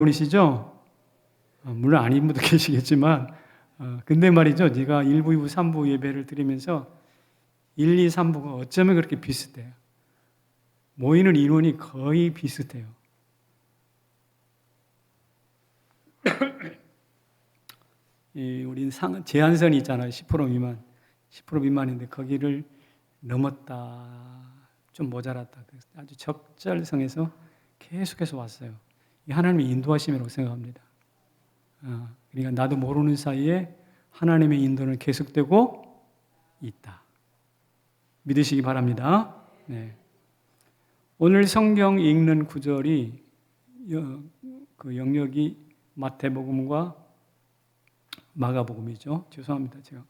분이시죠? 물론 아닌 분도 계시겠지만, 근데 말이죠. 네가 1부, 2부, 3부 예배를 드리면서 1, 2, 3부가 어쩌면 그렇게 비슷해요. 모이는 인원이 거의 비슷해요. 우린 제한선이 있잖아요. 10% 미만. 10% 미만인데 거기를 넘었다. 좀 모자랐다. 아주 적절성에서 계속해서 왔어요. 이 하나님의 인도하심이라고 생각합니다. 그러니까 나도 모르는 사이에 하나님의 인도는 계속되고 있다. 믿으시기 바랍니다. 네. 오늘 성경 읽는 구절이 그 영역이 마태복음과 마가복음이죠. 죄송합니다. 제가.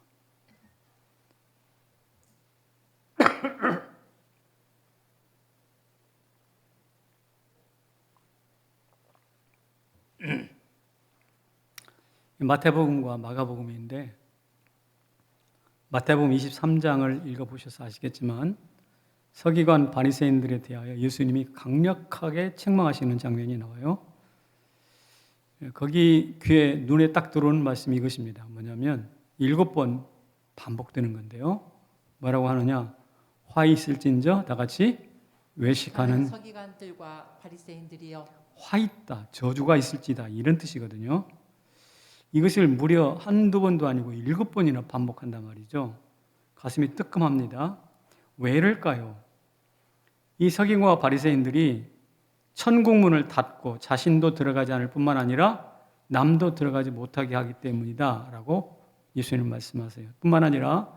마태복음과 마가복음인데 마태복음 23장을 읽어보셔서 아시겠지만 서기관 바리새인들에 대하여 예수님이 강력하게 책망하시는 장면이 나와요. 거기 눈에 딱 들어오는 말씀이 이것입니다. 뭐냐면 7번 반복되는 건데요. 뭐라고 하느냐? 화 있을진저 다 같이 외식하는 서기관들과 바리새인들이여 화 있다, 저주가 있을지다 이런 뜻이거든요. 이것을 무려 한두 번도 아니고 7번이나 반복한단 말이죠. 가슴이 뜨끔합니다. 왜 이럴까요? 이 서기관과 바리새인들이 천국문을 닫고 자신도 들어가지 않을 뿐만 아니라 남도 들어가지 못하게 하기 때문이다 라고 예수님 말씀하세요. 뿐만 아니라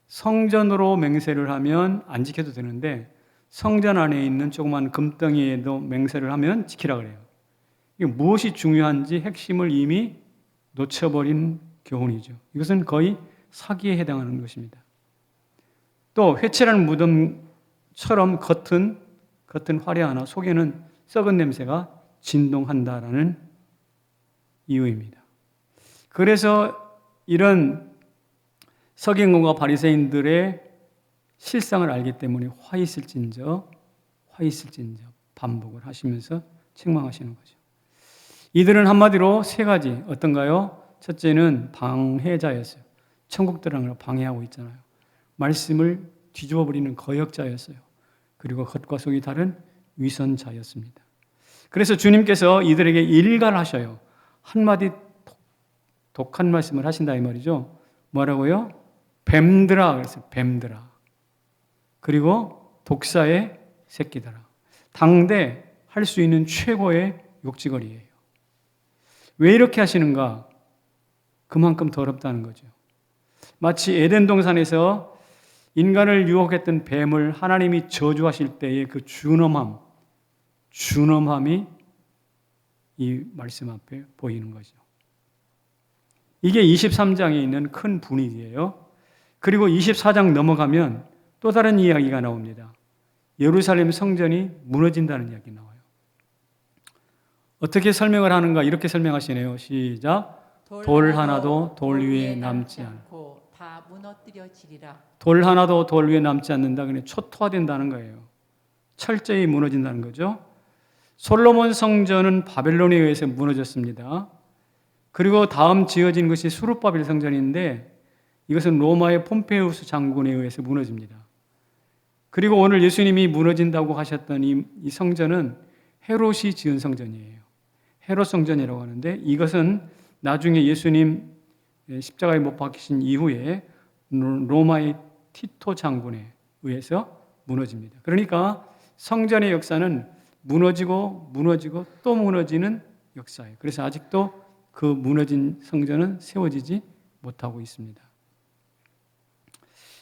성전으로 맹세를 하면 안 지켜도 되는데 성전 안에 있는 조그만 금덩이에도 맹세를 하면 지키라 그래요. 이게 무엇이 중요한지 핵심을 이미 놓쳐버린 교훈이죠. 이것은 거의 사기에 해당하는 것입니다. 또 회칠한 무덤처럼 겉은 화려하나 속에는 썩은 냄새가 진동한다라는 이유입니다. 그래서 이런 서기관과 바리새인들의 실상을 알기 때문에 화 있을진저 반복을 하시면서 책망하시는 거죠. 이들은 한마디로 세 가지 어떤가요? 첫째는 방해자였어요. 천국 들어가는 걸 방해하고 있잖아요. 말씀을 뒤집어 버리는 거역자였어요. 그리고 겉과 속이 다른 위선자였습니다. 그래서 주님께서 이들에게 일갈하셔요. 한마디 독한 말씀을 하신다 이 말이죠. 뭐라고요? 뱀들아 그랬어요. 뱀들아. 그리고 독사의 새끼들아. 당대 할 수 있는 최고의 욕지거리예요. 왜 이렇게 하시는가? 그만큼 더럽다는 거죠. 마치 에덴 동산에서 인간을 유혹했던 뱀을 하나님이 저주하실 때의 그 준엄함이 이 말씀 앞에 보이는 거죠. 이게 23장에 있는 큰 분위기예요. 그리고 24장 넘어가면 또 다른 이야기가 나옵니다. 예루살렘 성전이 무너진다는 이야기 나와요. 어떻게 설명을 하는가? 이렇게 설명하시네요. 시작. 돌 하나도 돌 위에 남지 않고 다 무너뜨려지리라. 돌 하나도 돌 위에 남지 않는다. 그냥 초토화된다는 거예요. 철저히 무너진다는 거죠. 솔로몬 성전은 바벨론에 의해서 무너졌습니다. 그리고 다음 지어진 것이 수룹바벨 성전인데 이것은 로마의 폼페우스 장군에 의해서 무너집니다. 그리고 오늘 예수님이 무너진다고 하셨던 이 성전은 헤롯이 지은 성전이에요. 헤롯 성전이라고 하는데 이것은 나중에 예수님 십자가에 못 박히신 이후에 로마의 티토 장군에 의해서 무너집니다. 그러니까 성전의 역사는 무너지고 또 무너지는 역사예요. 그래서 아직도 그 무너진 성전은 세워지지 못하고 있습니다.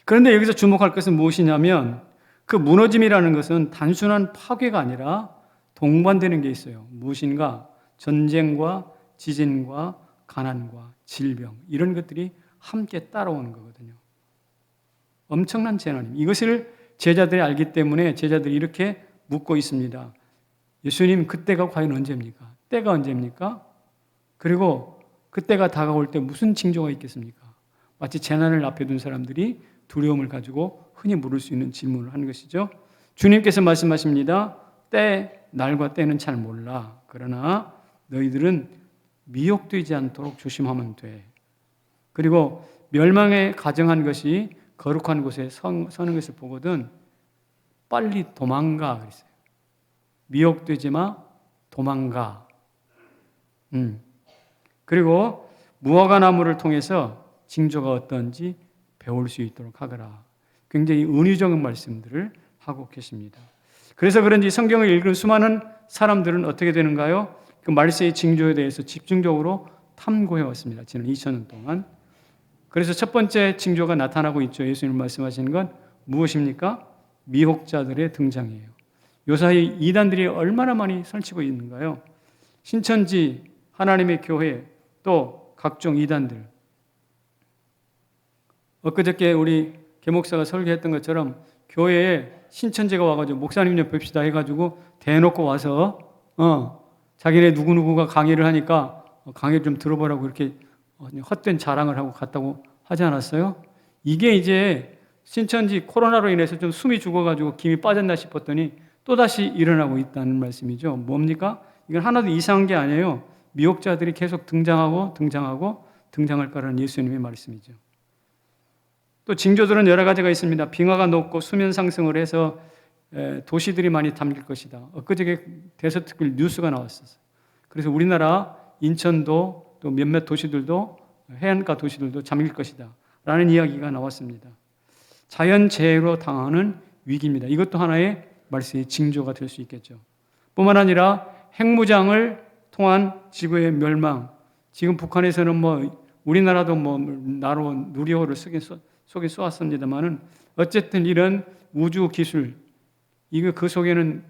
그런데 여기서 주목할 것은 무엇이냐면 그 무너짐이라는 것은 단순한 파괴가 아니라 동반되는 게 있어요. 무엇인가? 전쟁과 지진과 가난과 질병 이런 것들이 함께 따라오는 거거든요. 엄청난 재난입니다. 이것을 제자들이 알기 때문에 제자들이 이렇게 묻고 있습니다. 예수님 그때가 과연 언제입니까? 때가 언제입니까? 그리고 그때가 다가올 때 무슨 징조가 있겠습니까? 마치 재난을 앞에 둔 사람들이 두려움을 가지고 흔히 물을 수 있는 질문을 하는 것이죠. 주님께서 말씀하십니다. 날과 때는 잘 몰라. 그러나 너희들은 미혹되지 않도록 조심하면 돼. 그리고 멸망에 가정한 것이 거룩한 곳에 서는 것을 보거든 빨리 도망가 그랬어요. 미혹되지 마, 도망가. 그리고 무화과 나무를 통해서 징조가 어떤지 배울 수 있도록 하거라. 굉장히 은유적인 말씀들을 하고 계십니다. 그래서 그런지 성경을 읽은 수많은 사람들은 어떻게 되는가요? 그 말세의 징조에 대해서 집중적으로 탐구해 왔습니다. 지난 2000년 동안. 그래서 첫 번째 징조가 나타나고 있죠. 예수님 말씀하시는 건 무엇입니까? 미혹자들의 등장이에요. 요사이 이단들이 얼마나 많이 설치고 있는가요? 신천지, 하나님의 교회, 또 각종 이단들. 엊그저께 우리 개목사가 설교했던 것처럼 교회에 신천지가 와가지고 목사님 좀 뵙시다 해가지고 대놓고 와서 자기네 누구누구가 강의를 하니까 강의를 좀 들어보라고 이렇게 헛된 자랑을 하고 갔다고 하지 않았어요? 이게 이제 신천지 코로나로 인해서 좀 숨이 죽어가지고 김이 빠졌나 싶었더니 또다시 일어나고 있다는 말씀이죠. 뭡니까? 이건 하나도 이상한 게 아니에요. 미혹자들이 계속 등장할 거라는 예수님의 말씀이죠. 또 징조들은 여러 가지가 있습니다. 빙하가 녹고 수면 상승을 해서 도시들이 많이 잠길 것이다. 엊그저께 대서특필 뉴스가 나왔었어요. 그래서 우리나라 인천도 또 몇몇 도시들도 해안가 도시들도 잠길 것이다 라는 이야기가 나왔습니다. 자연재해로 당하는 위기입니다. 이것도 하나의 말세의 징조가 될 수 있겠죠. 뿐만 아니라 핵무장을 통한 지구의 멸망. 지금 북한에서는 우리나라도 나로 누리호를 속에 쏘았습니다만은 어쨌든 이런 우주 기술 그 속에는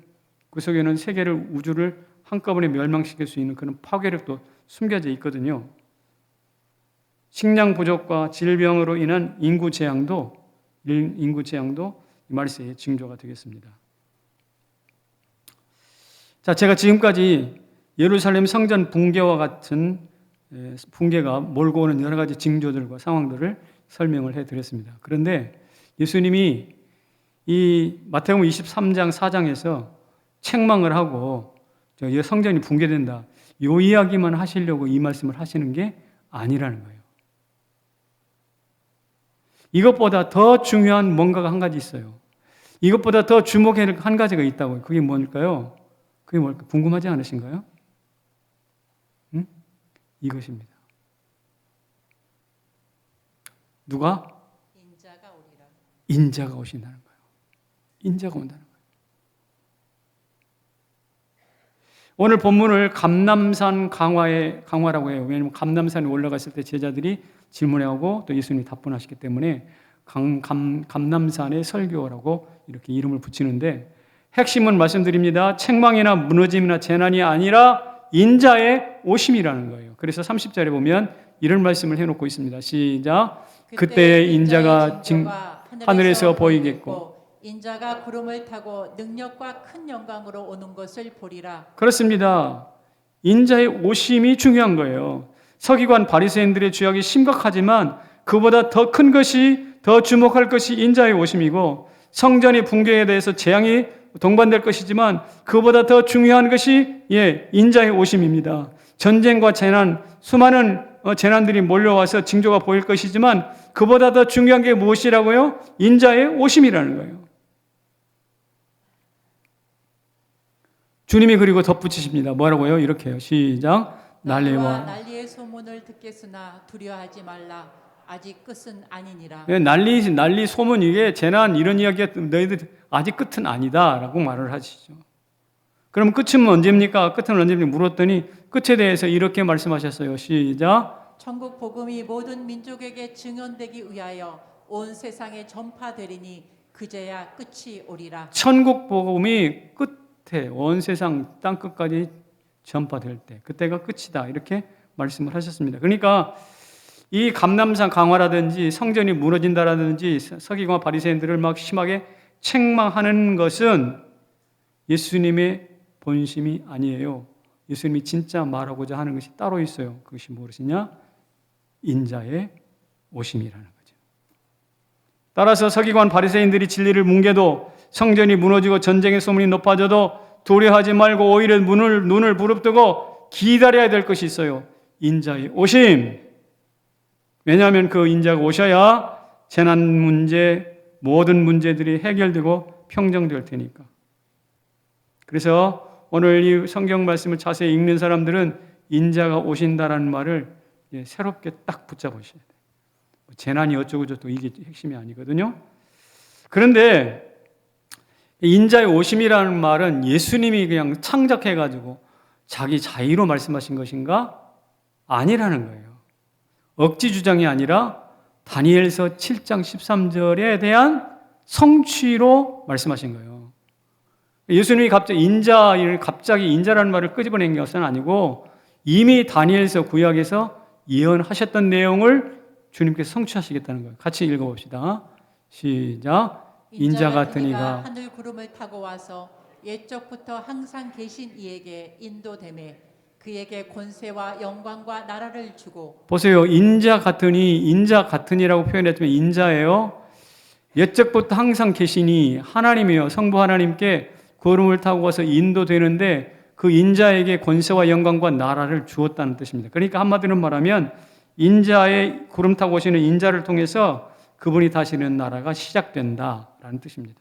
세계를 우주를 한꺼번에 멸망시킬 수 있는 그런 파괴력도 숨겨져 있거든요. 식량 부족과 질병으로 인한 인구 재앙도 이 말세의 징조가 되겠습니다. 자, 제가 지금까지 예루살렘 성전 붕괴와 같은 붕괴가 몰고 오는 여러 가지 징조들과 상황들을 설명을 해드렸습니다. 그런데 예수님이 이 마태복음 23장 4장에서 책망을 하고 성전이 붕괴된다. 이 이야기만 하시려고 이 말씀을 하시는 게 아니라는 거예요. 이것보다 더 중요한 뭔가가 한 가지 있어요. 이것보다 더 주목해야 할 한 가지가 있다고요. 그게 뭘까요? 그게 뭘까? 궁금하지 않으신가요? 이것입니다. 누가? 인자가 오리라. 인자가 오신다는 거예요. 인자가 온다는 거예요. 오늘 본문을 감람산 강화라고 해요. 왜냐하면 감람산에 올라갔을 때 제자들이 질문하고 또 예수님이 답변하시기 때문에 감람산의 설교라고 이렇게 이름을 붙이는데 핵심은 말씀드립니다. 책망이나 무너짐이나 재난이 아니라 인자의 오심이라는 거예요. 그래서 30절에 보면 이런 말씀을 해놓고 있습니다. 시작. 그때에 인자가 하늘에서 보이겠고 인자가 구름을 타고 능력과 큰 영광으로 오는 것을 보리라. 그렇습니다. 인자의 오심이 중요한 거예요. 서기관 바리새인들의 죄악이 심각하지만 그보다 더 큰 것이 더 주목할 것이 인자의 오심이고 성전이 붕괴에 대해서 재앙이 동반될 것이지만 그보다 더 중요한 것이 인자의 오심입니다. 전쟁과 재난, 수많은 재난들이 몰려와서 징조가 보일 것이지만 그보다 더 중요한 게 무엇이라고요? 인자의 오심이라는 거예요. 주님이 그리고 덧붙이십니다. 뭐라고요? 이렇게 해요. 시작. 난리의 소문을 듣겠으나 두려워하지 말라. 아직 끝은 아니니라. 난리 소문 이게 재난 이런 이야기가 너희들 아직 끝은 아니다라고 말을 하시죠. 그럼 끝은 언제입니까? 끝은 언제입니까? 물었더니 끝에 대해서 이렇게 말씀하셨어요. 시작. 천국 복음이 모든 민족에게 증언되기 위하여 온 세상에 전파되리니 그제야 끝이 오리라. 천국 복음이 끝에 온 세상 땅 끝까지 전파될 때 그때가 끝이다 이렇게 말씀을 하셨습니다. 그러니까 이 감람산 강화라든지 성전이 무너진다라든지 서기관 바리새인들을 막 심하게 책망하는 것은 예수님의 본심이 아니에요. 예수님이 진짜 말하고자 하는 것이 따로 있어요. 그것이 무엇이냐? 인자의 오심이라는 거죠. 따라서 서기관 바리새인들이 진리를 뭉개도 성전이 무너지고 전쟁의 소문이 높아져도 두려워하지 말고 오히려 눈을 부릅뜨고 기다려야 될 것이 있어요. 인자의 오심. 왜냐하면 그 인자가 오셔야 재난 문제, 모든 문제들이 해결되고 평정될 테니까. 그래서 오늘 이 성경 말씀을 자세히 읽는 사람들은 인자가 오신다라는 말을 새롭게 딱 붙잡으셔야 돼요. 재난이 어쩌고저쩌고 이게 핵심이 아니거든요. 그런데 인자의 오심이라는 말은 예수님이 그냥 창작해가지고 자기 자의로 말씀하신 것인가? 아니라는 거예요. 억지 주장이 아니라 다니엘서 7장 13절에 대한 성취로 말씀하신 거예요. 예수님이 갑자기 인자라는 말을 끄집어낸 것은 아니고 이미 다니엘서 구약에서 예언하셨던 내용을 주님께서 성취하시겠다는 거예요. 같이 읽어봅시다. 시작. 인자 같은 이가 하늘 구름을 타고 와서 옛적부터 항상 계신 이에게 인도되매 그에게 권세와 영광과 나라를 주고. 보세요. 인자 같으니라고 표현했지만 인자예요. 옛적부터 항상 계시니 하나님이요. 성부 하나님께 구름을 타고 와서 인도되는데 그 인자에게 권세와 영광과 나라를 주었다는 뜻입니다. 그러니까 한마디로 말하면 인자의 구름 타고 오시는 인자를 통해서 그분이 다시는 나라가 시작된다라는 뜻입니다.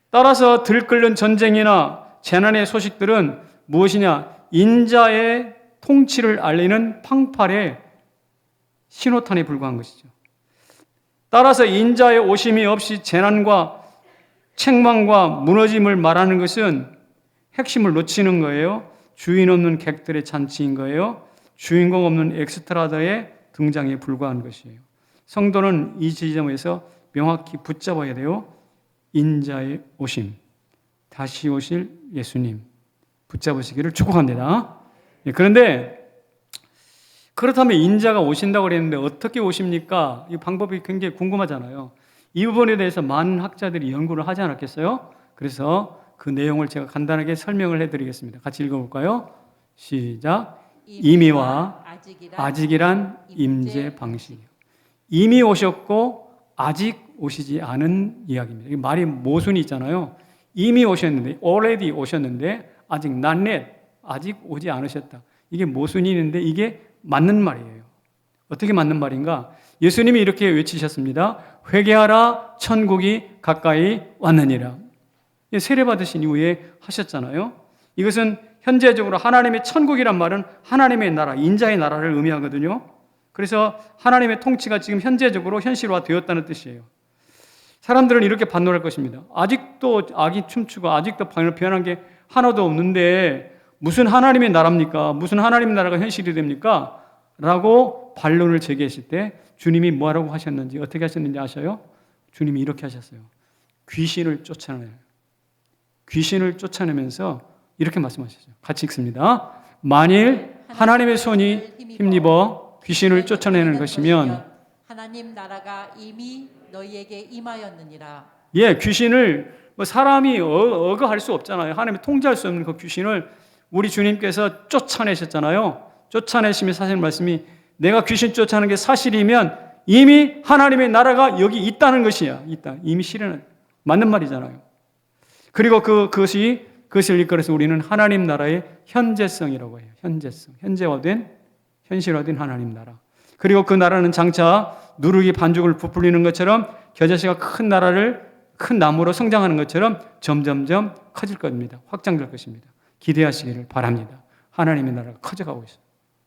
따라서 들끓는 전쟁이나 재난의 소식들은 무엇이냐? 인자의 통치를 알리는 팡팔의 신호탄에 불과한 것이죠. 따라서 인자의 오심이 없이 재난과 책망과 무너짐을 말하는 것은 핵심을 놓치는 거예요. 주인 없는 객들의 잔치인 거예요. 주인공 없는 엑스트라다의 등장에 불과한 것이에요. 성도는 이 지점에서 명확히 붙잡아야 돼요. 인자의 오심, 다시 오실 예수님 붙잡으시기를 축복합니다. 그런데 그렇다면 인자가 오신다고 그랬는데 어떻게 오십니까? 이 방법이 굉장히 궁금하잖아요. 이 부분에 대해서 많은 학자들이 연구를 하지 않았겠어요? 그래서 그 내용을 제가 간단하게 설명을 해드리겠습니다. 같이 읽어볼까요? 시작. 이미와 아직이란 임재 방식이요. 이미 오셨고 아직 오시지 않은 이야기입니다. 이 말이 모순이 있잖아요. 이미 오셨는데, already 오셨는데 아직 not yet, 아직 오지 않으셨다. 이게 모순이 있는데 이게 맞는 말이에요. 어떻게 맞는 말인가? 예수님이 이렇게 외치셨습니다. 회개하라, 천국이 가까이 왔느니라. 세례받으신 이후에 하셨잖아요. 이것은 현재적으로 하나님의 천국이란 말은 하나님의 나라, 인자의 나라를 의미하거든요. 그래서 하나님의 통치가 지금 현재적으로 현실화 되었다는 뜻이에요. 사람들은 이렇게 반론할 것입니다. 아직도 악이 춤추고 아직도 변한 게 하나도 없는데 무슨 하나님의 나라입니까? 무슨 하나님의 나라가 현실이 됩니까? 라고 반론을 제기했을 때 주님이 뭐라고 하셨는지, 어떻게 하셨는지 아셔요? 주님이 이렇게 하셨어요. 귀신을 쫓아내요. 귀신을 쫓아내면서 이렇게 말씀하셨어요. 같이 읽습니다. 만일 하나님의 손이 힘입어 귀신을 쫓아내는 것이면 하나님 나라가 이미 너희에게 임하였느니라. 예, 귀신을 사람이 어거할 수 없잖아요. 하나님이 통제할 수 없는 그 귀신을 우리 주님께서 쫓아내셨잖아요. 쫓아내시면 사실 말씀이 내가 귀신 쫓아내는 게 사실이면 이미 하나님의 나라가 여기 있다는 것이야. 있다. 이미 실현은 맞는 말이잖아요. 그리고 그것을 이끌어서 우리는 하나님 나라의 현재성이라고 해요. 현재성. 현실화된 하나님 나라. 그리고 그 나라는 장차 누룩이 반죽을 부풀리는 것처럼 겨자씨가 큰 나무로 성장하는 것처럼 점점점 커질 겁니다. 확장될 것입니다. 기대하시기를 바랍니다. 하나님의 나라가 커져가고 있어요.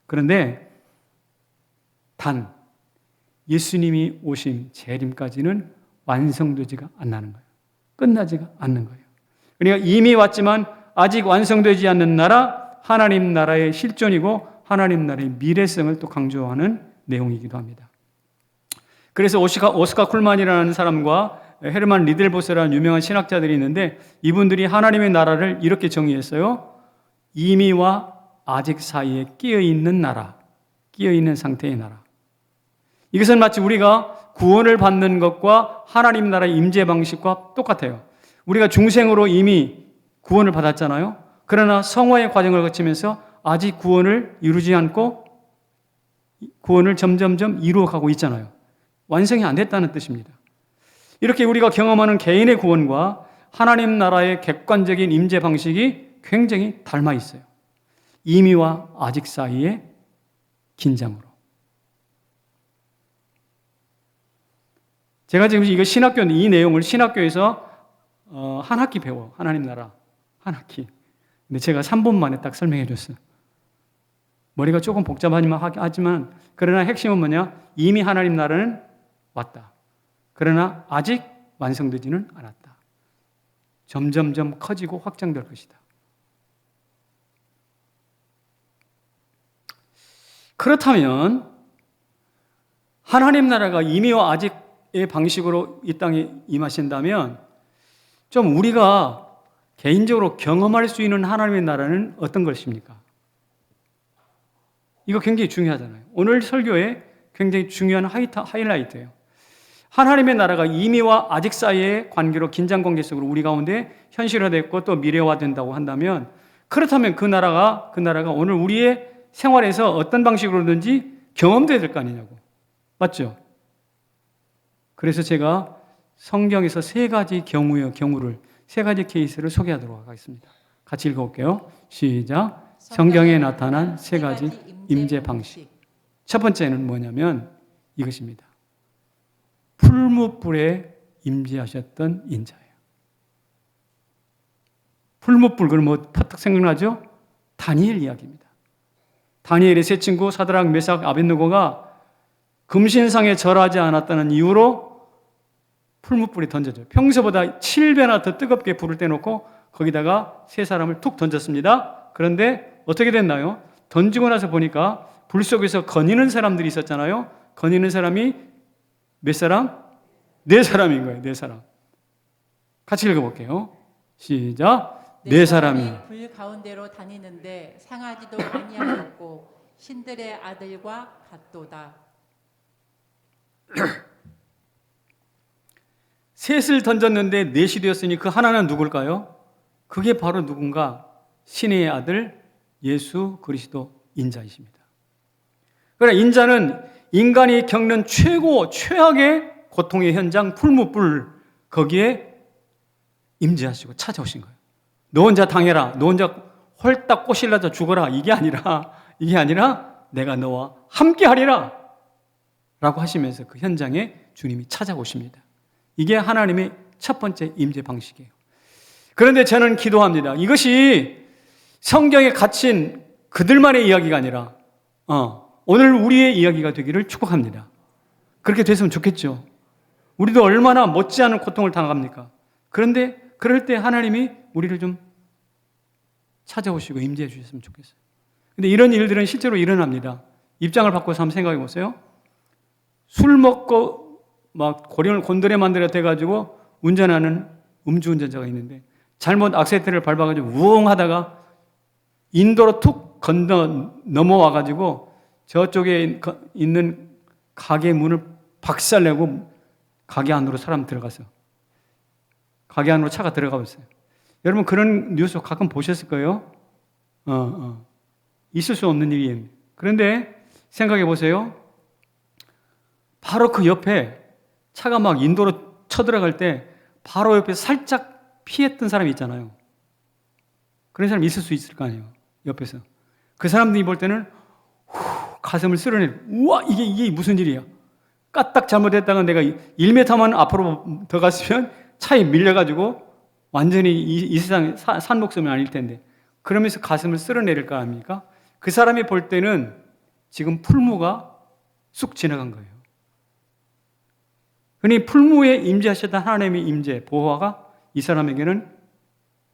그런데 단 예수님이 오신 재림까지는 완성되지가 않는 거예요. 끝나지가 않는 거예요. 그러니까 이미 왔지만 아직 완성되지 않는 나라, 하나님 나라의 실존이고 하나님 나라의 미래성을 또 강조하는 내용이기도 합니다. 그래서 오스카 쿨만이라는 사람과 헤르만 리델보스라는 유명한 신학자들이 있는데 이분들이 하나님의 나라를 이렇게 정의했어요. 이미와 아직 사이에 끼어있는 나라, 끼어있는 상태의 나라. 이것은 마치 우리가 구원을 받는 것과 하나님 나라의 임재 방식과 똑같아요. 우리가 중생으로 이미 구원을 받았잖아요. 그러나 성화의 과정을 거치면서 아직 구원을 이루지 않고 구원을 점점점 이루어가고 있잖아요. 완성이 안 됐다는 뜻입니다. 이렇게 우리가 경험하는 개인의 구원과 하나님 나라의 객관적인 임재 방식이 굉장히 닮아 있어요. 이미와 아직 사이의 긴장으로. 제가 지금 이거 신학교인데 이 내용을 신학교에서 한 학기 배워. 하나님 나라 한 학기. 근데 제가 3분 만에 딱 설명해 줬어요. 머리가 조금 복잡하지만 그러나 핵심은 뭐냐? 이미 하나님 나라는 왔다. 그러나 아직 완성되지는 않았다. 점점점 커지고 확장될 것이다. 그렇다면 하나님 나라가 이미와 아직의 방식으로 이 땅에 임하신다면 좀 우리가 개인적으로 경험할 수 있는 하나님의 나라는 어떤 것입니까? 이거 굉장히 중요하잖아요. 오늘 설교에 굉장히 중요한 하이라이트예요. 하나님의 나라가 이미와 아직 사이의 관계로 긴장 관계 속으로 우리 가운데 현실화됐고 또 미래화된다고 한다면 그렇다면 그 나라가 오늘 우리의 생활에서 어떤 방식으로든지 경험돼야 될 거 아니냐고. 맞죠? 그래서 제가 성경에서 세 가지 경우를 세 가지 케이스를 소개하도록 하겠습니다. 같이 읽어볼게요. 시작. 성경에 나타난 세 가지 임재 방식. 첫 번째는 뭐냐면 이것입니다. 풀무불에 임재하셨던 인자예요. 풀무불, 그럼 뭐 퍼뜩 생각나죠? 다니엘 이야기입니다. 다니엘의 세 친구 사드락, 메삭, 아벳느고가 금신상에 절하지 않았다는 이유로 풀무불이 던져져요. 평소보다 7배나 더 뜨겁게 불을 떼놓고 거기다가 세 사람을 툭 던졌습니다. 그런데 어떻게 됐나요? 던지고 나서 보니까 불 속에서 거니는 사람들이 있었잖아요. 거니는 사람이 몇 사람? 네 사람인 거예요. 네 사람. 같이 읽어볼게요. 시작. 네 사람이 불 가운데로 다니는데 상하지도 아니하였고 신들의 아들과 같도다. 셋을 던졌는데 넷이 되었으니 그 하나는 누굴까요? 그게 바로 누군가? 신의 아들 예수 그리스도 인자이십니다. 그러나 인자는 인간이 겪는 최악의 고통의 현장 풀무불 거기에 임재하시고 찾아오신 거예요. 너 혼자 당해라. 너 혼자 홀딱 꼬실라져 죽어라. 이게 아니라 내가 너와 함께 하리라 라고 하시면서 그 현장에 주님이 찾아오십니다. 이게 하나님의 첫 번째 임재 방식이에요. 그런데 저는 기도합니다. 이것이 성경에 갇힌 그들만의 이야기가 아니라 오늘 우리의 이야기가 되기를 축복합니다. 그렇게 됐으면 좋겠죠. 우리도 얼마나 못지않은 고통을 당합니까? 그런데 그럴 때 하나님이 우리를 좀 찾아오시고 임재해 주셨으면 좋겠어요. 근데 이런 일들은 실제로 일어납니다. 입장을 바꿔서 한번 생각해 보세요. 술 먹고 막 곤드레 만드레 돼가지고 운전하는 음주운전자가 있는데 잘못 악셀트를 밟아가지고 우웅 하다가 인도로 툭 넘어와가지고 저쪽에 있는 가게 문을 박살내고 가게 안으로 사람 들어갔어요. 가게 안으로 차가 들어가 버렸어요. 여러분 그런 뉴스 가끔 보셨을 거예요. 있을 수 없는 일이에요. 그런데 생각해 보세요. 바로 그 옆에 차가 막 인도로 쳐들어갈 때 바로 옆에 살짝 피했던 사람이 있잖아요. 그런 사람이 있을 수 있을 거 아니에요. 옆에서. 그 사람들이 볼 때는 가슴을 쓸어내고 우와 이게 무슨 일이야. 까딱 잘못했다가 내가 1m만 앞으로 더 갔으면 차에 밀려가지고 완전히 이 세상 산 목숨이 아닐 텐데 그러면서 가슴을 쓸어내릴 거 아닙니까? 그 사람이 볼 때는 지금 풀무가 쑥 지나간 거예요. 그러니 풀무에 임재하셨던 하나님의 임재, 보호가 이 사람에게는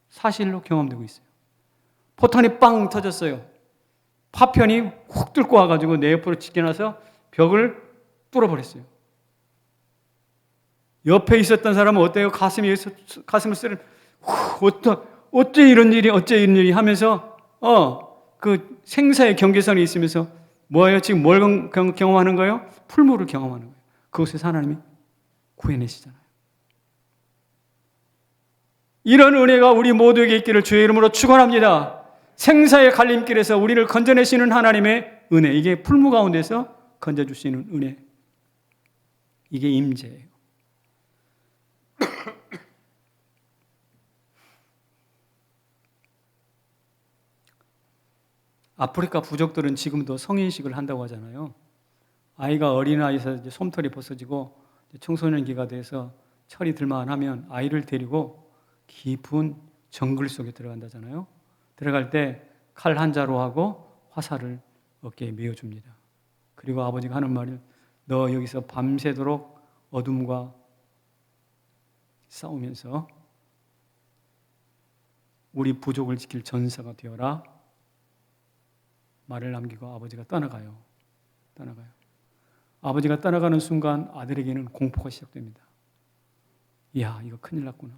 사실로 경험되고 있어요. 포탄이 빵 터졌어요. 파편이 훅 뚫고 와가지고 내 옆으로 지켜나서 벽을 뚫어버렸어요. 옆에 있었던 사람은 어때요? 가슴을 쓰는 어째 이런 일이 하면서 그 생사의 경계선이 있으면서 뭐예요? 지금 뭘 경험하는 거예요? 풀무를 경험하는 거예요. 그것에서 하나님이 구해내시잖아요. 이런 은혜가 우리 모두에게 있기를 주의 이름으로 축원합니다. 생사의 갈림길에서 우리를 건져내시는 하나님의 은혜, 이게 풀무 가운데서 건져주시는 은혜, 이게 임재예요. 아프리카 부족들은 지금도 성인식을 한다고 하잖아요. 아이가 어린아이에서 이제 솜털이 벗어지고 청소년기가 돼서 철이 들만하면 아이를 데리고 깊은 정글 속에 들어간다잖아요. 들어갈 때 칼 한 자루 하고 화살을 어깨에 메어줍니다. 그리고 아버지가 하는 말이 너 여기서 밤새도록 어둠과 싸우면서 우리 부족을 지킬 전사가 되어라. 말을 남기고 아버지가 떠나가요. 아버지가 떠나가는 순간 아들에게는 공포가 시작됩니다. 이야, 이거 큰일 났구나.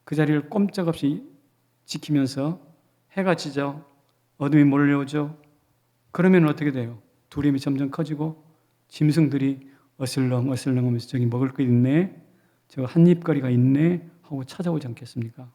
그 자리를 꼼짝없이 지키면서 해가 지죠. 어둠이 몰려오죠. 그러면 어떻게 돼요? 두려움이 점점 커지고 짐승들이 어슬렁 하면서 저기 먹을 거 있네, 저 한입거리가 있네 하고 찾아오지 않겠습니까?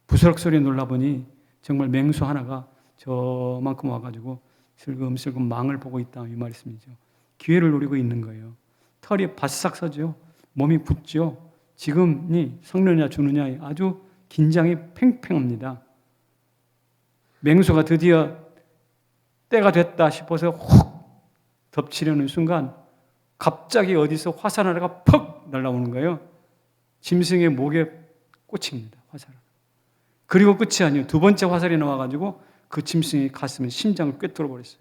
부스럭소리에 놀라보니 정말 맹수 하나가 저만큼 와가지고 슬금슬금 망을 보고 있다, 이 말씀이죠. 기회를 노리고 있는 거예요. 털이 바싹 서죠. 몸이 붓죠. 지금이 썩느냐 주느냐 아주 긴장이 팽팽합니다. 맹수가 드디어 때가 됐다 싶어서 훅 덮치려는 순간 갑자기 어디서 화살 하나가 퍽 날아오는 거예요. 짐승의 목에 꽂힙니다. 화살. 그리고 끝이 아니에요. 두 번째 화살이 나와가지고 그 짐승의 가슴에 심장을 꿰뚫어 버렸어요.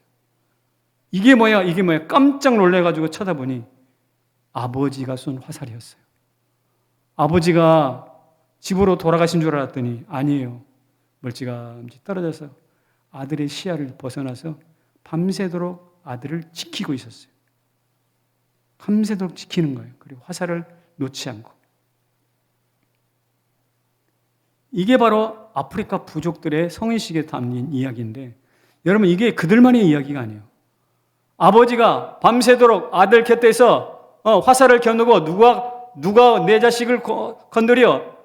이게 뭐야? 깜짝 놀래가지고 쳐다보니 아버지가 쏜 화살이었어요. 아버지가 집으로 돌아가신 줄 알았더니 아니에요. 멀찌감치 떨어져서 아들의 시야를 벗어나서 밤새도록 아들을 지키고 있었어요. 밤새도록 지키는 거예요. 그리고 화살을 놓지 않고. 이게 바로 아프리카 부족들의 성인식에 담긴 이야기인데, 여러분 이게 그들만의 이야기가 아니에요. 아버지가 밤새도록 아들 곁에서 화살을 겨누고 누가 내 자식을 건드려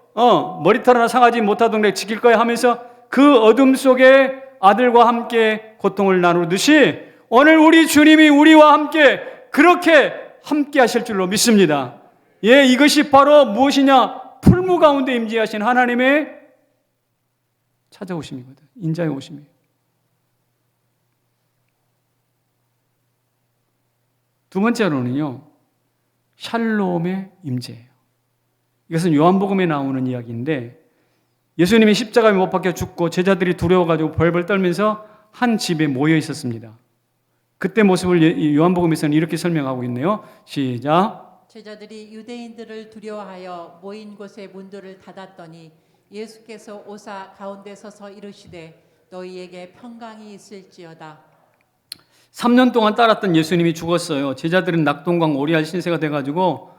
머리털 하나 상하지 못하도록 지킬 거야 하면서 그 어둠 속에 아들과 함께 고통을 나누듯이 오늘 우리 주님이 우리와 함께 그렇게 함께 하실 줄로 믿습니다. 예, 이것이 바로 무엇이냐? 풀무 가운데 임재하신 하나님의 찾아오심이거든. 인자의 오심이에요. 두 번째로는요, 샬롬의 임재예요. 이것은 요한복음에 나오는 이야기인데, 예수님이 십자가에 못 박혀 죽고 제자들이 두려워가지고 벌벌 떨면서 한 집에 모여 있었습니다. 그때 모습을 요한복음에서는 이렇게 설명하고 있네요. 시작. 제자들이 유대인들을 두려워하여 모인 곳에 문들을 닫았더니 예수께서 오사 가운데 서서 이르시되 너희에게 평강이 있을지어다. 3년 동안 따랐던 예수님이 죽었어요. 제자들은 낙동강 오리알 신세가 돼가지고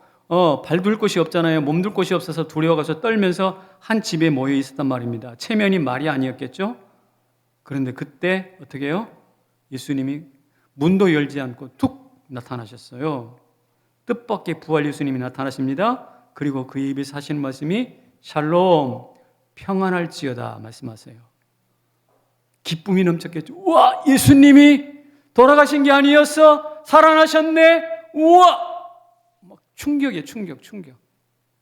발둘 곳이 없잖아요. 몸둘 곳이 없어서 두려워가서 떨면서 한 집에 모여 있었단 말입니다. 체면이 말이 아니었겠죠? 그런데 그때 어떻게 해요? 예수님이 문도 열지 않고 툭 나타나셨어요. 뜻밖의 부활 예수님이 나타나십니다. 그리고 그의 입에서 하시는 말씀이 샬롬, 평안할지어다 말씀하세요. 기쁨이 넘쳤겠죠. 우와, 예수님이 돌아가신 게 아니었어? 살아나셨네? 우와! 막 충격이에요,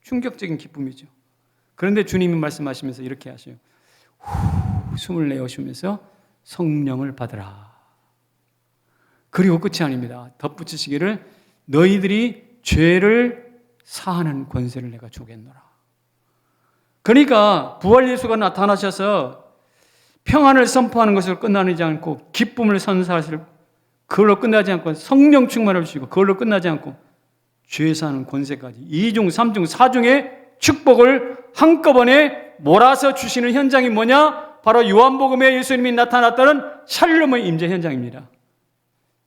충격적인 기쁨이죠. 그런데 주님이 말씀하시면서 이렇게 하셔요. 숨을 내쉬면서 성령을 받으라. 그리고 끝이 아닙니다. 덧붙이시기를 너희들이 죄를 사하는 권세를 내가 주겠노라. 그러니까 부활 예수가 나타나셔서 평안을 선포하는 것으로 끝나지 않고 기쁨을 선사하실 그걸로 끝나지 않고 성령 충만을 주시고 그걸로 끝나지 않고 죄 사하는 권세까지 2중, 3중, 4중의 축복을 한꺼번에 몰아서 주시는 현장이 뭐냐? 바로 요한복음에 예수님이 나타났다는 샬롬의 임재 현장입니다.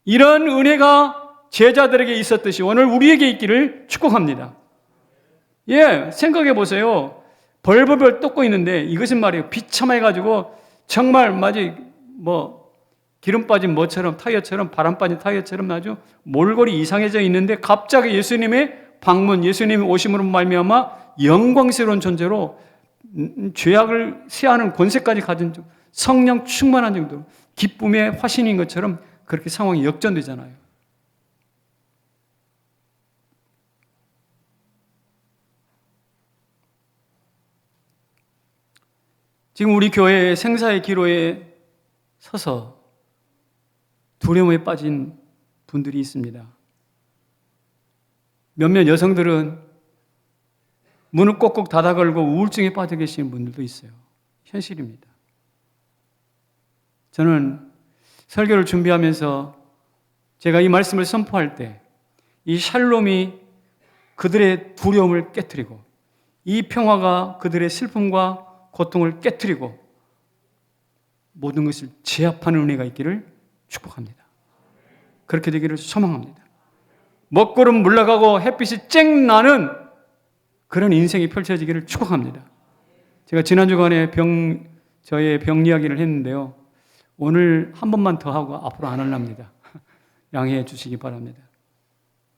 이런 은혜가 제자들에게 있었듯이 오늘 우리에게 있기를 축복합니다. 예, 생각해 보세요. 벌벌벌 떠고 있는데 이것은 말이에요. 비참해가지고 정말 마치 기름 빠진 뭐처럼 타이어처럼 바람 빠진 타이어처럼 아주 몰골이 이상해져 있는데 갑자기 예수님의 방문, 예수님의 오심으로 말미암아 영광스러운 존재로 죄악을 세하는 권세까지 가진 성령 충만한 정도로 기쁨의 화신인 것처럼 그렇게 상황이 역전되잖아요. 지금 우리 교회의 생사의 기로에 서서 두려움에 빠진 분들이 있습니다. 몇몇 여성들은 문을 꼭꼭 닫아 걸고 우울증에 빠져 계시는 분들도 있어요. 현실입니다. 저는 설교를 준비하면서 제가 이 말씀을 선포할 때 이 샬롬이 그들의 두려움을 깨트리고 이 평화가 그들의 슬픔과 고통을 깨트리고 모든 것을 제압하는 은혜가 있기를 축복합니다. 그렇게 되기를 소망합니다. 먹구름 물러가고 햇빛이 쨍 나는 그런 인생이 펼쳐지기를 축복합니다. 제가 지난 주간에 저의 병 이야기를 했는데요. 오늘 한 번만 더 하고 앞으로 안 하랍니다. 양해해 주시기 바랍니다.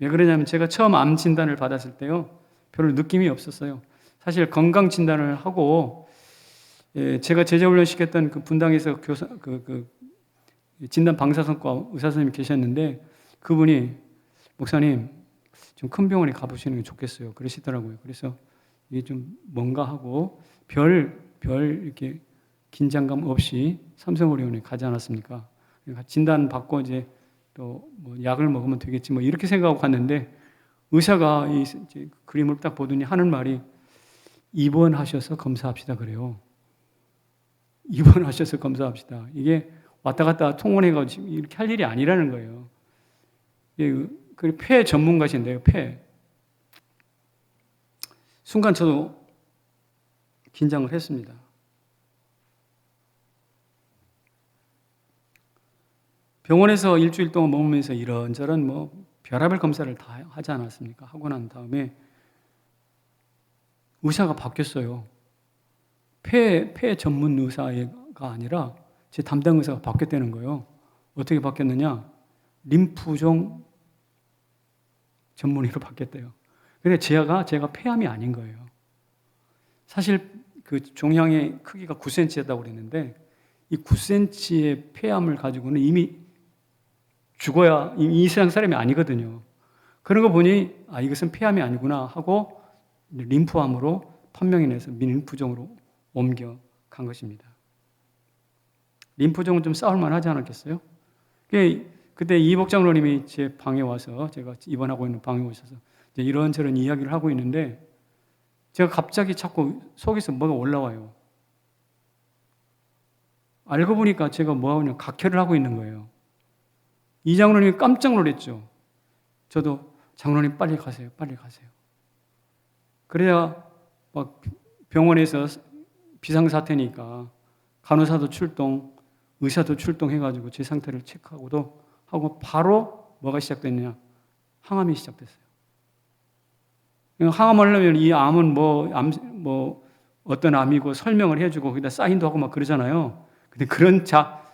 왜 그러냐면 제가 처음 암 진단을 받았을 때요. 별로 느낌이 없었어요. 사실 건강 진단을 하고 제가 제자훈련 시켰던 그 분당에서 진단 방사선과 의사 선생님이 계셨는데 그분이 목사님 좀 큰 병원에 가보시는 게 좋겠어요. 그러시더라고요. 그래서 이게 좀 뭔가 하고 별 이렇게 긴장감 없이 삼성의료원에 가지 않았습니까? 진단 받고 이제 또 뭐 약을 먹으면 되겠지 뭐 이렇게 생각하고 갔는데 의사가 이제 그림을 딱 보더니 하는 말이 입원하셔서 검사합시다 그래요. 입원하셔서 검사합시다. 이게 왔다 갔다 통원해가지고 이렇게 할 일이 아니라는 거예요. 그 폐 전문가신데요, 폐. 순간 저도 긴장을 했습니다. 병원에서 일주일 동안 머무면서 이런저런 뭐 별의별 검사를 다 하지 않았습니까? 하고 난 다음에 의사가 바뀌었어요. 폐 전문 의사가 아니라 제 담당 의사가 바뀌었다는 거예요. 어떻게 바뀌었느냐? 림프종 전문의로 바뀌었대요. 근데 제가 폐암이 아닌 거예요. 사실 그 종양의 크기가 9cm였다고 그랬는데 이 9cm의 폐암을 가지고는 이미 죽어야 이 세상 사람이 아니거든요. 그런 거 보니 이것은 폐암이 아니구나 하고 림프암으로 판명해내서 민림프종으로 옮겨간 것입니다. 림프종은 좀 싸울만 하지 않았겠어요? 그때 이 목장로님이 제 방에 와서 제가 입원하고 있는 방에 오셔서 이제 이런저런 이야기를 하고 있는데 제가 갑자기 자꾸 속에서 뭐가 올라와요. 알고 보니까 제가 뭐하냐 각혈을 하고 있는 거예요. 이 장로님이 깜짝 놀랐죠. 저도 장로님 빨리 가세요. 빨리 가세요. 그래야 막 병원에서 비상사태니까 간호사도 출동, 의사도 출동해가지고 제 상태를 체크하고도 하고 바로 뭐가 시작됐느냐? 항암이 시작됐어요. 항암을 하려면 이 암은 어떤 암이고 설명을 해주고 거기다 사인도 하고 막 그러잖아요. 근데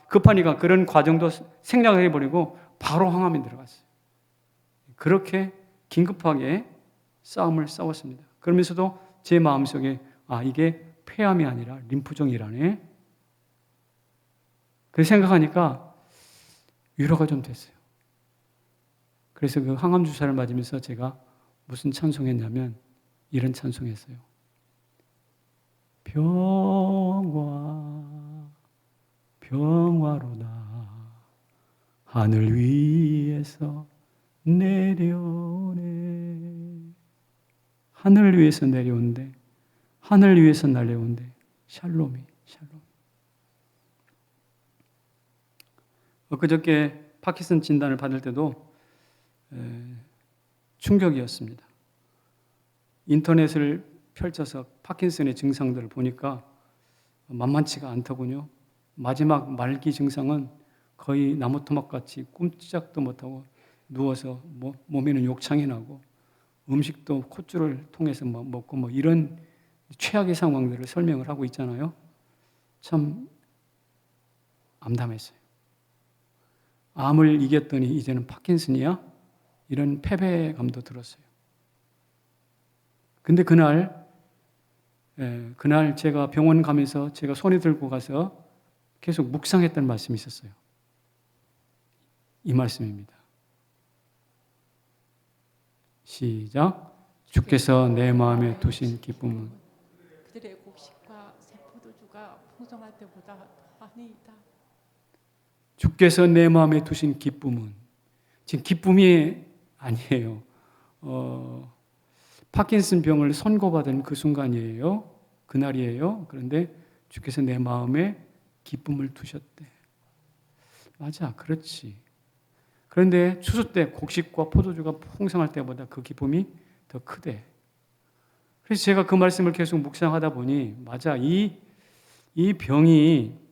급하니까 그런 과정도 생략을 해버리고 바로 항암에 들어갔어요. 그렇게 긴급하게 싸움을 싸웠습니다. 그러면서도 제 마음속에 이게 폐암이 아니라 림프종이라네. 그렇게 생각하니까 위로가 좀 됐어요. 그래서 그 항암 주사를 맞으면서 제가 무슨 찬송했냐면 이런 찬송했어요. 평화로다 하늘 위에서 내려오네. 하늘 위에서 내려온대. 하늘 위에서 날려온대. 샬롬이. 엊그저께 파킨슨 진단을 받을 때도 충격이었습니다. 인터넷을 펼쳐서 파킨슨의 증상들을 보니까 만만치가 않더군요. 마지막 말기 증상은 거의 나무 토막같이 꼼짝도 못하고 누워서 몸에는 욕창이 나고 음식도 콧줄을 통해서 먹고 이런 최악의 상황들을 설명을 하고 있잖아요. 참 암담했어요. 암을 이겼더니 이제는 파킨슨이야? 이런 패배감도 들었어요. 근데 그날 제가 병원 가면서 제가 손에 들고 가서 계속 묵상했던 말씀이 있었어요. 이 말씀입니다. 시작. 주께서 내 마음에 두신 기쁨은 그들의 곡식과 새 포도주가 풍성할 때보다 더하니이다. 주께서 내 마음에 두신 기쁨은, 지금 기쁨이 아니에요. 파킨슨 병을 선고받은 그 순간이에요. 그날이에요. 그런데 주께서 내 마음에 기쁨을 두셨대. 맞아, 그렇지. 그런데 추수 때 곡식과 포도주가 풍성할 때보다 그 기쁨이 더 크대. 그래서 제가 그 말씀을 계속 묵상하다 보니, 맞아, 이 병이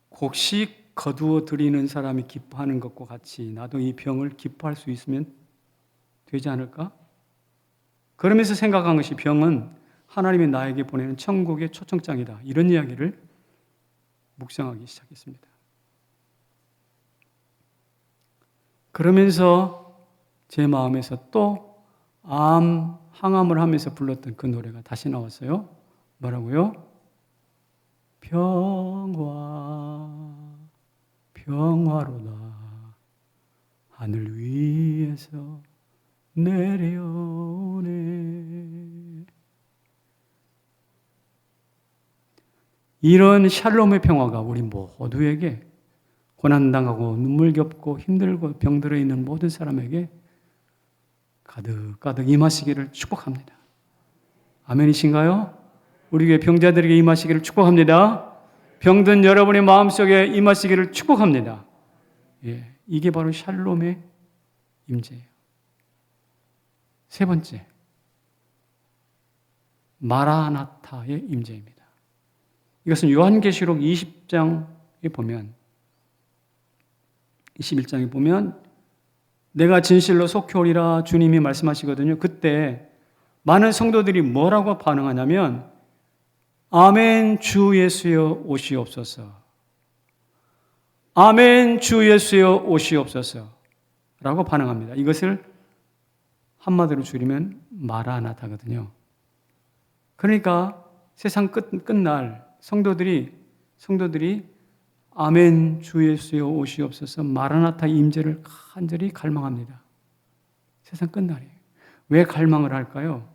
곡식 거두어 드리는 사람이 기뻐하는 것과 같이 나도 이 병을 기뻐할 수 있으면 되지 않을까? 그러면서 생각한 것이 병은 하나님이 나에게 보내는 천국의 초청장이다. 이런 이야기를 묵상하기 시작했습니다. 그러면서 제 마음에서 또 항암을 하면서 불렀던 그 노래가 다시 나왔어요. 뭐라고요? 평화로다 하늘 위에서 내려오네. 이런 샬롬의 평화가 우리 모두에게 고난당하고 눈물겹고 힘들고 병들어 있는 모든 사람에게 가득가득 임하시기를 축복합니다. 아멘이신가요? 우리 교회 병자들에게 임하시기를 축복합니다. 병든 여러분의 마음속에 임하시기를 축복합니다. 예, 이게 바로 샬롬의 임재예요. 세 번째, 마라나타의 임재입니다. 이것은 요한계시록 20장에 보면 21장에 보면 내가 진실로 속히 오리라 주님이 말씀하시거든요. 그때 많은 성도들이 뭐라고 반응하냐면 아멘 주 예수여 오시옵소서. 아멘 주 예수여 오시옵소서 라고 반응합니다. 이것을 한마디로 줄이면 마라나타거든요. 그러니까 세상 끝날 성도들이 아멘 주 예수여 오시옵소서 마라나타 임재를 간절히 갈망합니다. 세상 끝날이에요. 왜 갈망을 할까요?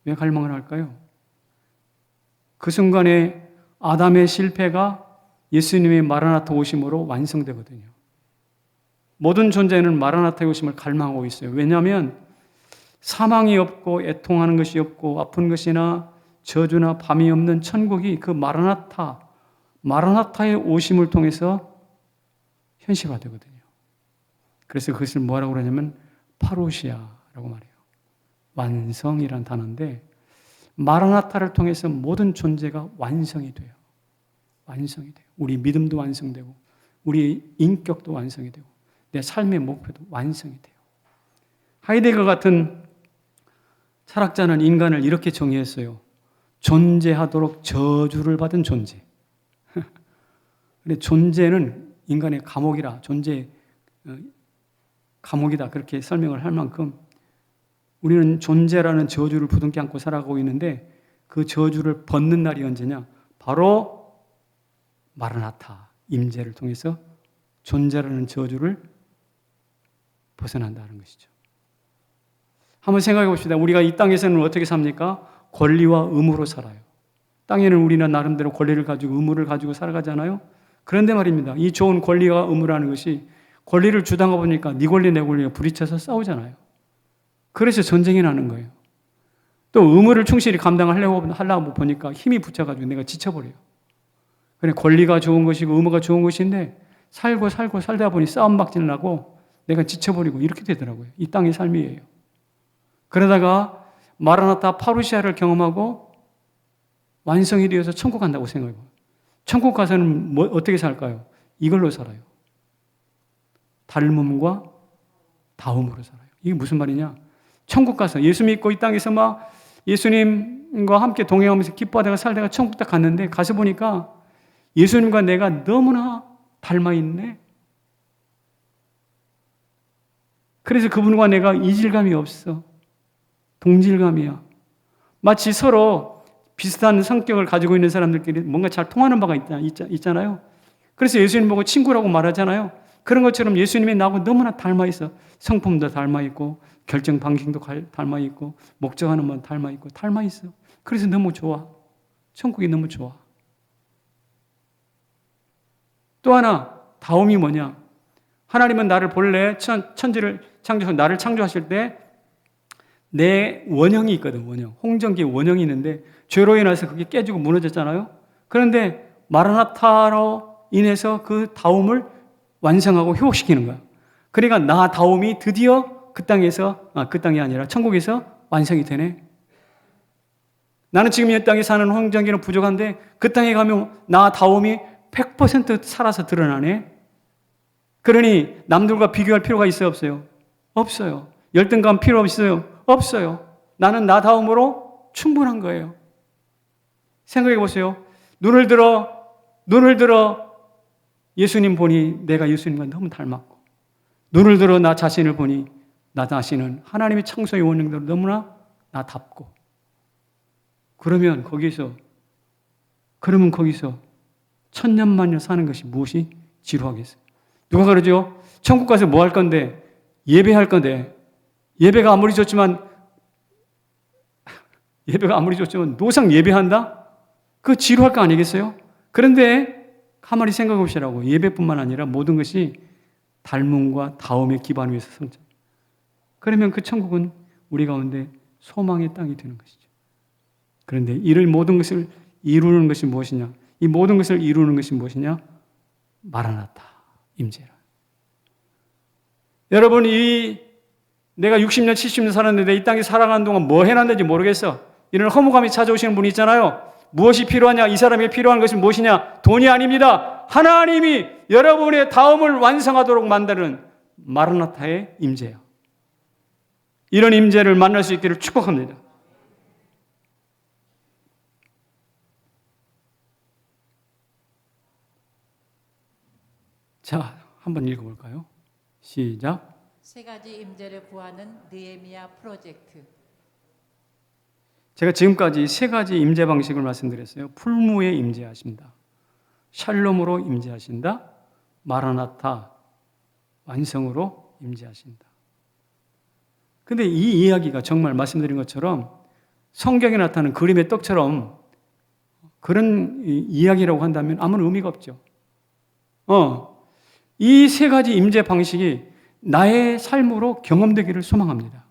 왜 갈망을 할까요? 그 순간에 아담의 실패가 예수님의 마라나타 오심으로 완성되거든요. 모든 존재는 마라나타의 오심을 갈망하고 있어요. 왜냐하면 사망이 없고 애통하는 것이 없고 아픈 것이나 저주나 밤이 없는 천국이 그 마라나타의 오심을 통해서 현실화되거든요. 그래서 그것을 뭐라고 그러냐면 파루시아라고 말해요. 완성이란 단어인데 마라나타를 통해서 모든 존재가 완성이 돼요. 완성이 돼요. 우리 믿음도 완성되고 우리 인격도 완성이 되고 내 삶의 목표도 완성이 돼요. 하이데거 같은 철학자는 인간을 이렇게 정의했어요. 존재하도록 저주를 받은 존재. 근데 존재는 인간의 감옥이라, 감옥이다. 그렇게 설명을 할 만큼 우리는 존재라는 저주를 부둥켜 안고 살아가고 있는데 그 저주를 벗는 날이 언제냐? 바로 마라나타, 임재를 통해서 존재라는 저주를 벗어난다는 것이죠. 한번 생각해 봅시다. 우리가 이 땅에서는 어떻게 삽니까? 권리와 의무로 살아요. 땅에는 우리는 나름대로 권리를 가지고 의무를 가지고 살아가잖아요. 그런데 말입니다. 이 좋은 권리와 의무라는 것이 권리를 주다가 보니까 네 권리 내 권리가 부딪혀서 싸우잖아요. 그래서 전쟁이 나는 거예요. 또 의무를 충실히 하려고 보니까 힘이 붙여가지고 내가 지쳐버려요. 그래 권리가 좋은 것이고 의무가 좋은 것인데 살다 보니 싸움박질 나고 내가 지쳐버리고 이렇게 되더라고요. 이 땅의 삶이에요. 그러다가 마라나타 파루시아를 경험하고 완성이 되어서 천국 간다고 생각해요. 천국 가서는 어떻게 살까요? 이걸로 살아요. 닮음과 다음으로 살아요. 이게 무슨 말이냐? 천국 가서 예수 믿고 이 땅에서 막 예수님과 함께 동행하면서 기뻐하다가 살다가 천국 딱 갔는데 가서 보니까 예수님과 내가 너무나 닮아 있네. 그래서 그분과 내가 이질감이 없어. 동질감이야. 마치 서로 비슷한 성격을 가지고 있는 사람들끼리 뭔가 잘 통하는 바가 있잖아요. 그래서 예수님 보고 친구라고 말하잖아요. 그런 것처럼 예수님이 나하고 너무나 닮아 있어. 성품도 닮아 있고 결정 방식도 닮아 있고 목적하는 건 닮아 있고 닮아 있어. 그래서 너무 좋아. 천국이 너무 좋아. 또 하나 다음이 뭐냐? 하나님은 나를 본래 천지를 창조하셔서 나를 창조하실 때 내 원형이 있거든. 원형. 홍정기의 원형이 있는데 죄로 인해서 그게 깨지고 무너졌잖아요. 그런데 마라나타로 인해서 그 다음을 완성하고 회복시키는 거야. 그러니까 나 다음이 드디어 그 땅에서, 그 땅이 아니라 천국에서 완성이 되네. 나는 지금 이 땅에 사는 홍정기는 부족한데 그 땅에 가면 나 다음이 100% 살아서 드러나네. 그러니 남들과 비교할 필요가 있어요, 없어요? 없어요. 열등감 필요 없어요? 없어요. 나는 나 다음으로 충분한 거예요. 생각해 보세요. 눈을 들어 예수님 보니 내가 예수님과 너무 닮았고, 눈을 들어 나 자신을 보니 나 자신은 하나님의 창조의 원형대로 너무나 나답고, 그러면 거기서 천년만년 사는 것이 무엇이 지루하겠어요? 누가 그러죠? 천국 가서 뭐 할 건데? 예배할 건데. 예배가 아무리 좋지만 노상 예배한다? 그거 지루할 거 아니겠어요? 그런데 가만히 생각해 보시라고. 예배뿐만 아니라 모든 것이 닮음과 다음의 기반 위에서 성장. 그러면 그 천국은 우리 가운데 소망의 땅이 되는 것이죠. 그런데 이를 모든 것을 이루는 것이 무엇이냐? 이 모든 것을 이루는 것이 무엇이냐? 마라나타, 임재라. 여러분, 내가 60년, 70년 살았는데 이 땅에 살아가는 동안 뭐 해놨는지 모르겠어. 이런 허무감이 찾아오시는 분이 있잖아요. 무엇이 필요하냐? 이 사람에게 필요한 것이 무엇이냐? 돈이 아닙니다. 하나님이 여러분의 다음을 완성하도록 만드는 마라나타의 임재야. 이런 임재를 만날 수 있기를 축복합니다. 자, 한번 읽어볼까요? 시작. 세 가지 임재를 구하는 느헤미야 프로젝트. 제가 지금까지 세 가지 임재 방식을 말씀드렸어요. 풀무에 임재하신다, 샬롬으로 임재하신다, 마라나타, 완성으로 임재하신다. 근데 이 이야기가 정말 말씀드린 것처럼 성경에 나타나는 그림의 떡처럼 그런 이야기라고 한다면 아무런 의미가 없죠. 이 세 가지 임재 방식이 나의 삶으로 경험되기를 소망합니다.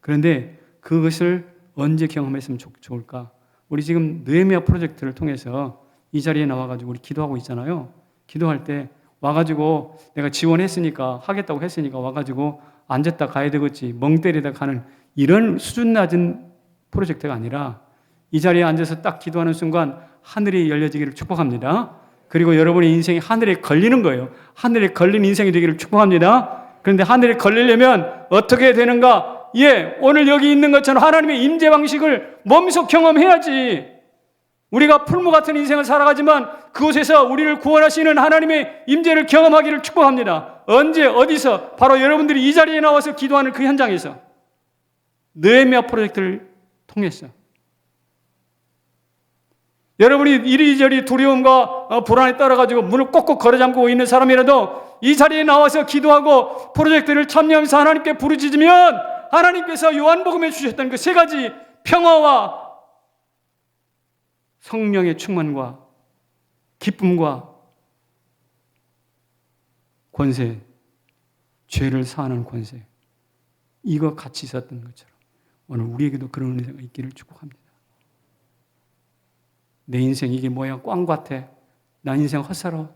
그런데 그것을 언제 경험했으면 좋을까? 우리 지금 느헤미야 프로젝트를 통해서 이 자리에 나와가지고 우리 기도하고 있잖아요. 기도할 때 와가지고 내가 지원했으니까, 하겠다고 했으니까 와가지고 앉았다 가야 되겠지, 멍 때리다 가는 이런 수준 낮은 프로젝트가 아니라 이 자리에 앉아서 딱 기도하는 순간 하늘이 열려지기를 축복합니다. 그리고 여러분의 인생이 하늘에 걸리는 거예요. 하늘에 걸린 인생이 되기를 축복합니다. 그런데 하늘에 걸리려면 어떻게 되는가? 오늘 여기 있는 것처럼 하나님의 임재 방식을 몸소 경험해야지. 우리가 풀무 같은 인생을 살아가지만 그곳에서 우리를 구원하시는 하나님의 임재를 경험하기를 축복합니다. 언제, 어디서? 바로 여러분들이 이 자리에 나와서 기도하는 그 현장에서, 느헤미야 프로젝트를 통해서. 여러분이 이리저리 두려움과 불안에 따라가지고 문을 꼭꼭 걸어잠그고 있는 사람이라도 이 자리에 나와서 기도하고 프로젝트를 참여하면서 하나님께 부르짖으면 하나님께서 요한복음에 주셨던 그 세 가지 평화와 성령의 충만과 기쁨과 권세, 죄를 사하는 권세, 이거 같이 있었던 것처럼 오늘 우리에게도 그런 은혜가 있기를 축복합니다. 내 인생 이게 뭐야? 꽝 같아. 나 인생 헛살아.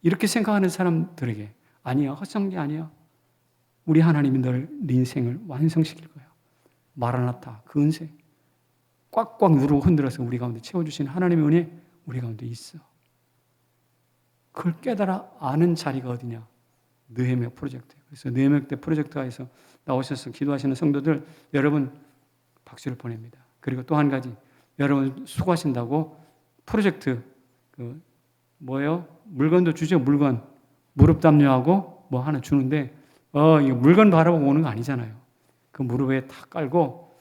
이렇게 생각하는 사람들에게 아니야, 헛산 게 아니야. 우리 하나님이 네 인생을 완성시킬 거야. 마라나타, 그 은생 꽉꽉 누르고 흔들어서 우리 가운데 채워주신 하나님의 은혜 우리 가운데 있어. 그걸 깨달아 아는 자리가 어디냐? 느헤미야 프로젝트. 그래서 느헤미야 프로젝트에서 나오셔서 기도하시는 성도들 여러분 박수를 보냅니다. 그리고 또 한 가지, 여러분 수고하신다고 프로젝트 물건도 주죠. 물건 무릎 담요하고 뭐 하나 주는데 이거 물건 바라보고 오는 거 아니잖아요. 그 무릎에 탁 깔고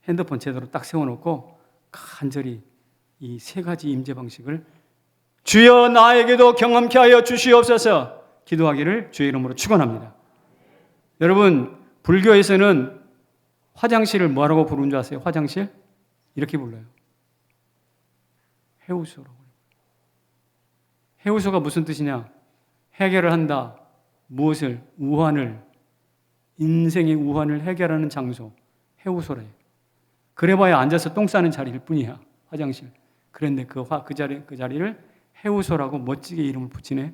핸드폰 제대로 딱 세워놓고 간절히 이 세 가지 임재 방식을 주여 나에게도 경험케 하여 주시옵소서 기도하기를 주의 이름으로 축원합니다. 여러분, 불교에서는 화장실을 뭐라고 부르는 줄 아세요? 화장실? 이렇게 불러요. 해우소라고. 해우소가 무슨 뜻이냐? 해결을 한다. 무엇을? 우환을. 인생의 우환을 해결하는 장소. 해우소래. 그래봐야 앉아서 똥 싸는 자리일 뿐이야. 화장실. 그런데 그 자리를 해우소라고 멋지게 이름을 붙이네.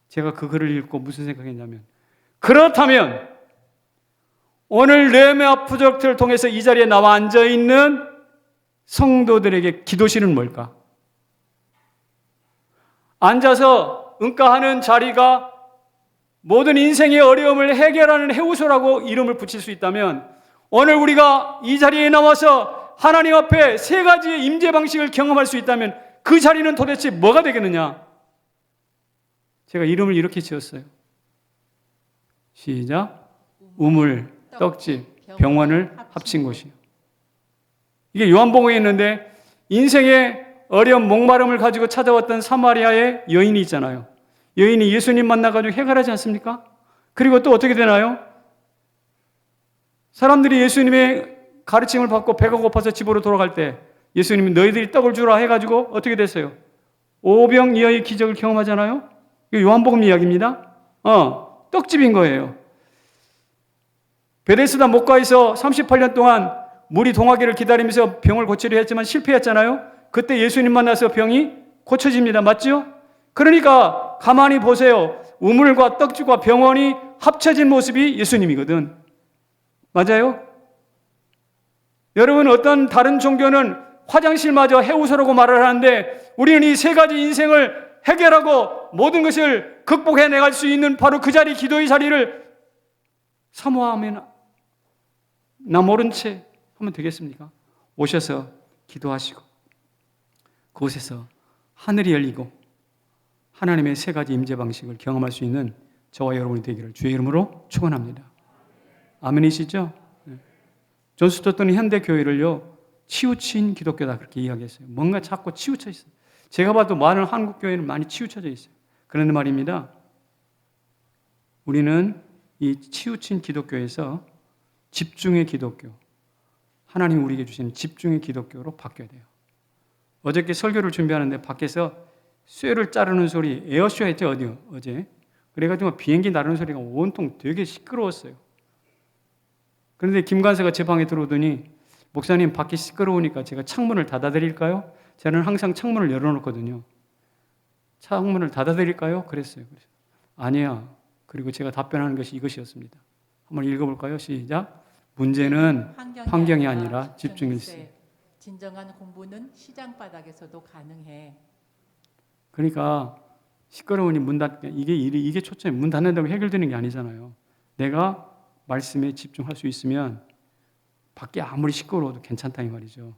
제가 그 글을 읽고 무슨 생각했냐면, 그렇다면 오늘 르헤미야 프로젝트를 통해서 이 자리에 나와 앉아있는 성도들에게 기도실은 뭘까? 앉아서 응가하는 자리가 모든 인생의 어려움을 해결하는 해우소라고 이름을 붙일 수 있다면, 오늘 우리가 이 자리에 나와서 하나님 앞에 세 가지의 임재 방식을 경험할 수 있다면 그 자리는 도대체 뭐가 되겠느냐? 제가 이름을 이렇게 지었어요. 시작. 우물, 떡집, 병원을 합친 곳이요. 이게 요한복음에 있는데, 인생의 어려움, 목마름을 가지고 찾아왔던 사마리아의 여인이 있잖아요. 여인이 예수님 만나가지고 해결하지 않습니까? 그리고 또 어떻게 되나요? 사람들이 예수님의 가르침을 받고 배가 고파서 집으로 돌아갈 때 예수님이 너희들이 떡을 주라 해가지고 어떻게 됐어요? 오병이어의 기적을 경험하잖아요. 이거 요한복음 이야기입니다. 떡집인 거예요. 베데스다 목가에서 38년 동안 물이 동하기를 기다리면서 병을 고치려 했지만 실패했잖아요. 그때 예수님 만나서 병이 고쳐집니다. 맞죠? 그러니까 가만히 보세요. 우물과 떡집과 병원이 합쳐진 모습이 예수님이거든. 맞아요? 여러분, 어떤 다른 종교는 화장실마저 해우소라고 말을 하는데, 우리는 이 세 가지 인생을 해결하고 모든 것을 극복해 내갈 수 있는 바로 그 자리, 기도의 자리를 사모하면 나 모른 채 하면 되겠습니까? 오셔서 기도하시고 그곳에서 하늘이 열리고 하나님의 세 가지 임재 방식을 경험할 수 있는 저와 여러분이 되기를 주의 이름으로 축원합니다. 아멘이시죠? 네. 존 스토트는 현대 교회를요, 치우친 기독교다 그렇게 이야기했어요. 뭔가 자꾸 치우쳐 있어요. 제가 봐도 많은 한국 교회는 많이 치우쳐져 있어요. 그런데 말입니다, 우리는 이 치우친 기독교에서 집중의 기독교, 하나님 우리에게 주신 집중의 기독교로 바뀌어야 돼요. 어저께 설교를 준비하는데 밖에서 쇠를 자르는 소리, 에어쇼 했죠, 어제. 그래가지고 비행기 나르는 소리가 온통 되게 시끄러웠어요. 그런데 김관세가 제 방에 들어오더니, 목사님 밖이 시끄러우니까 제가 창문을 닫아드릴까요? 저는 항상 창문을 열어놓거든요. 창문을 닫아드릴까요? 그랬어요. 아니야. 그리고 제가 답변하는 것이 이것이었습니다. 한번 읽어볼까요? 시작. 문제는 환경이 아니라 집중일세. 진정한 공부는 시장 바닥에서도 가능해. 그러니까 시끄러우니 문 닫게, 이게 초점이, 문 닫는다고 해결되는 게 아니잖아요. 내가 말씀에 집중할 수 있으면 밖에 아무리 시끄러워도 괜찮다 이 말이죠.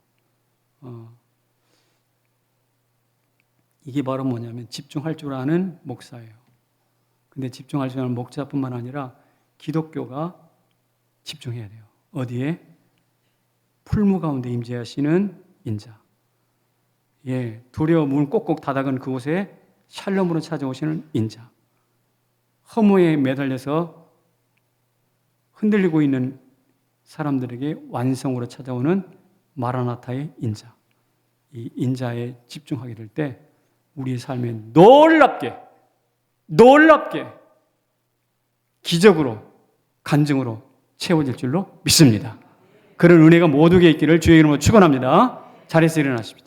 이게 바로 뭐냐면 집중할 줄 아는 목사예요. 근데 집중할 줄 아는 목사뿐만 아니라 기독교가 집중해야 돼요. 어디에? 풀무 가운데 임재하시는 인자. 예, 두려워 문 꼭꼭 닫아간 그곳에 샬롬으로 찾아오시는 인자. 허무에 매달려서 흔들리고 있는 사람들에게 완성으로 찾아오는 마라나타의 인자. 이 인자에 집중하게 될 때 우리의 삶에 놀랍게 기적으로, 간증으로 채워질 줄로 믿습니다. 그런 은혜가 모두에게 있기를 주의 이름으로 축원합니다. 자리에서 일어나십시다.